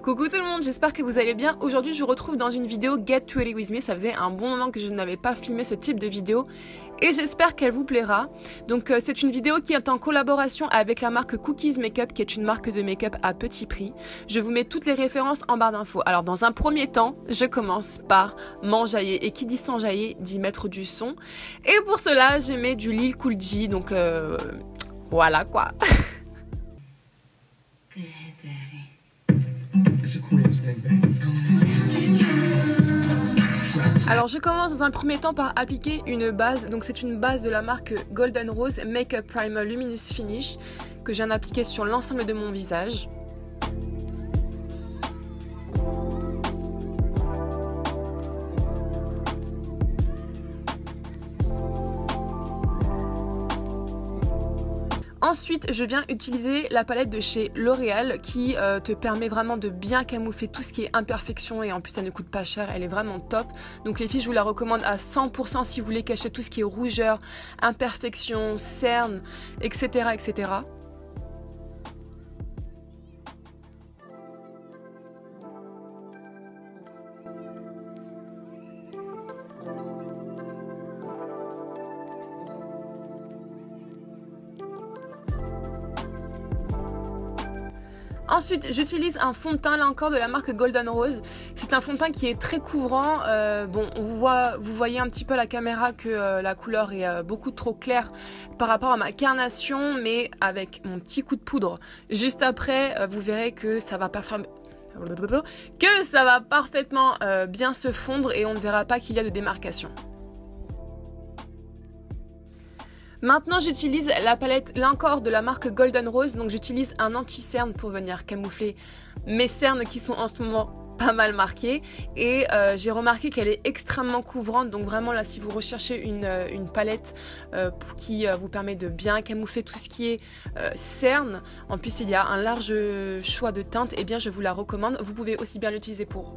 Coucou tout le monde, j'espère que vous allez bien. Aujourd'hui je vous retrouve dans une vidéo Get Ready With Me. Ça faisait un bon moment que je n'avais pas filmé ce type de vidéo et j'espère qu'elle vous plaira. Donc c'est une vidéo qui est en collaboration avec la marque Cookies Makeup, qui est une marque de make-up à petit prix. Je vous mets toutes les références en barre d'infos. Alors dans un premier temps, je commence par m'enjailler, et qui dit s'enjailler dit mettre du son. Et pour cela je mets du Lil Cool J, donc voilà quoi. Alors je commence dans un premier temps par appliquer une base, donc c'est une base de la marque Golden Rose Makeup Primer Luminous Finish que je viens d'appliquer sur l'ensemble de mon visage. Ensuite, je viens utiliser la palette de chez L'Oréal qui te permet vraiment de bien camoufler tout ce qui est imperfection et en plus elle ne coûte pas cher, elle est vraiment top. Donc les filles, je vous la recommande à 100% si vous voulez cacher tout ce qui est rougeur, imperfection, cernes, etc. etc. Ensuite, j'utilise un fond de teint, là encore, de la marque Golden Rose. C'est un fond de teint qui est très couvrant. Bon, vous voyez un petit peu à la caméra que la couleur est beaucoup trop claire par rapport à ma carnation, mais avec mon petit coup de poudre juste après, vous verrez que ça va parfaitement bien se fondre et on ne verra pas qu'il y a de démarcation. Maintenant j'utilise la palette là encore de la marque Golden Rose, donc j'utilise un anti-cerne pour venir camoufler mes cernes qui sont en ce moment pas mal marquées et j'ai remarqué qu'elle est extrêmement couvrante, donc vraiment là si vous recherchez une palette qui vous permet de bien camoufler tout ce qui est cernes, en plus il y a un large choix de teintes, et bien je vous la recommande. Vous pouvez aussi bien l'utiliser pour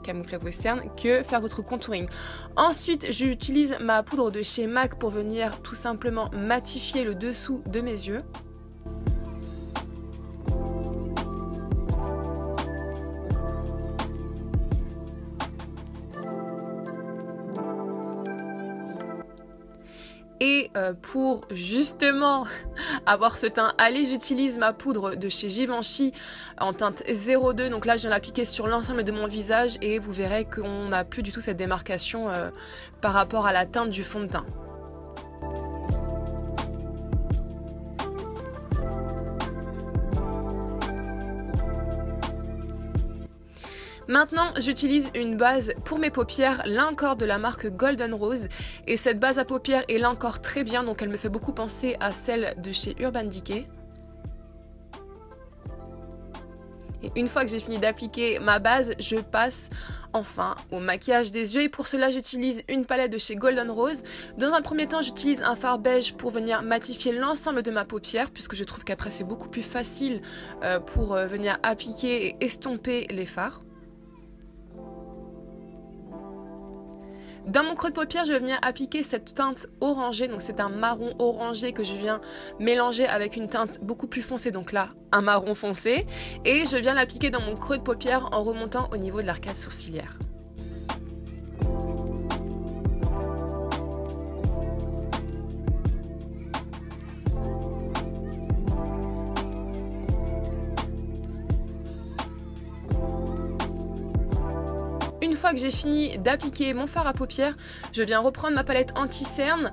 camoufler vos cernes que faire votre contouring. Ensuite j'utilise ma poudre de chez MAC pour venir tout simplement matifier le dessous de mes yeux. Et pour justement avoir ce teint allé, j'utilise ma poudre de chez Givenchy en teinte 02. Donc là, je viens l'appliquer sur l'ensemble de mon visage et vous verrez qu'on n'a plus du tout cette démarcation par rapport à la teinte du fond de teint. Maintenant, j'utilise une base pour mes paupières, là encore de la marque Golden Rose. Et cette base à paupières est là encore très bien, donc elle me fait beaucoup penser à celle de chez Urban Decay. Et une fois que j'ai fini d'appliquer ma base, je passe enfin au maquillage des yeux. Et pour cela, j'utilise une palette de chez Golden Rose. Dans un premier temps, j'utilise un fard beige pour venir matifier l'ensemble de ma paupière, puisque je trouve qu'après c'est beaucoup plus facile pour venir appliquer et estomper les fards. Dans mon creux de paupière, je vais venir appliquer cette teinte orangée, donc c'est un marron orangé que je viens mélanger avec une teinte beaucoup plus foncée, donc là, un marron foncé. Et je viens l'appliquer dans mon creux de paupière en remontant au niveau de l'arcade sourcilière. Une fois que j'ai fini d'appliquer mon fard à paupières, je viens reprendre ma palette anti-cerne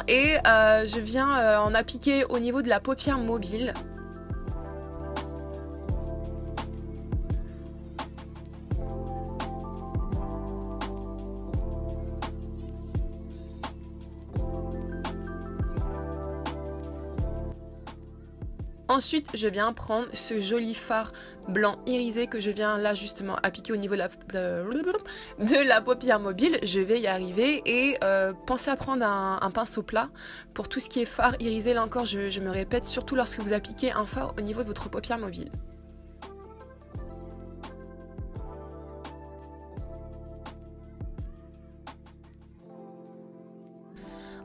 et je viens en appliquer au niveau de la paupière mobile. Ensuite, je viens prendre ce joli fard blanc irisé que je viens là justement appliquer au niveau de la paupière mobile. Je vais y arriver et pensez à prendre un pinceau plat pour tout ce qui est fard irisé. Là encore, je me répète, surtout lorsque vous appliquez un fard au niveau de votre paupière mobile.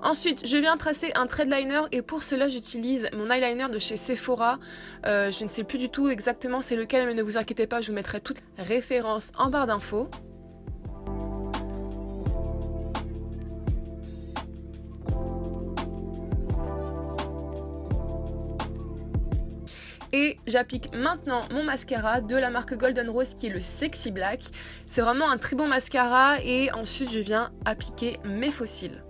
Ensuite, je viens tracer un trait de liner et pour cela, j'utilise mon eyeliner de chez Sephora. Je ne sais plus du tout exactement c'est lequel, mais ne vous inquiétez pas, je vous mettrai toutes les références en barre d'infos. Et j'applique maintenant mon mascara de la marque Golden Rose qui est le Sexy Black. C'est vraiment un très bon mascara et ensuite je viens appliquer mes faux cils.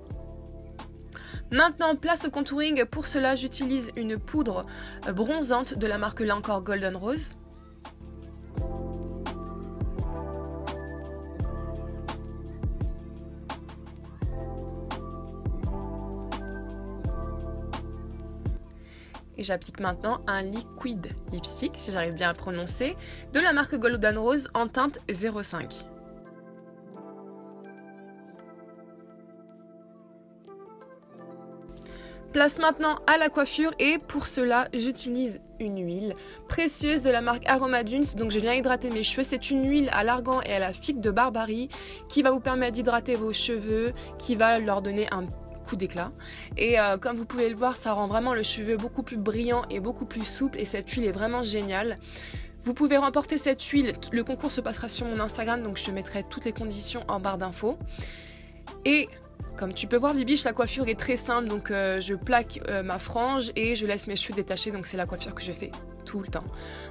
Maintenant, place au contouring. Pour cela, j'utilise une poudre bronzante de la marque là encore Golden Rose. Et j'applique maintenant un liquid lipstick, si j'arrive bien à le prononcer, de la marque Golden Rose en teinte 05. Place maintenant à la coiffure et pour cela j'utilise une huile précieuse de la marque Aroma Dunes. Donc je viens hydrater mes cheveux. C'est une huile à l'argan et à la figue de Barbarie qui va vous permettre d'hydrater vos cheveux, qui va leur donner un coup d'éclat. Et comme vous pouvez le voir, ça rend vraiment le cheveu beaucoup plus brillant et beaucoup plus souple et cette huile est vraiment géniale. Vous pouvez remporter cette huile. Le concours se passera sur mon Instagram, donc je mettrai toutes les conditions en barre d'infos. Et comme tu peux voir Bibiche, la coiffure est très simple, donc je plaque ma frange et je laisse mes cheveux détachés, donc c'est la coiffure que je fais tout le temps.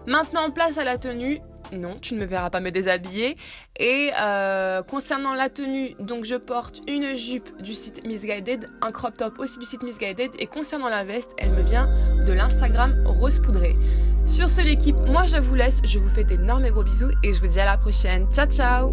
Maintenant, place à la tenue. Non, tu ne me verras pas me déshabiller. Et concernant la tenue, donc je porte une jupe du site Missguided, un crop top aussi du site Missguided. Et concernant la veste, elle me vient de l'Instagram Rose Poudrée. Sur ce l'équipe, moi je vous laisse, je vous fais d'énormes gros bisous et je vous dis à la prochaine. Ciao ciao!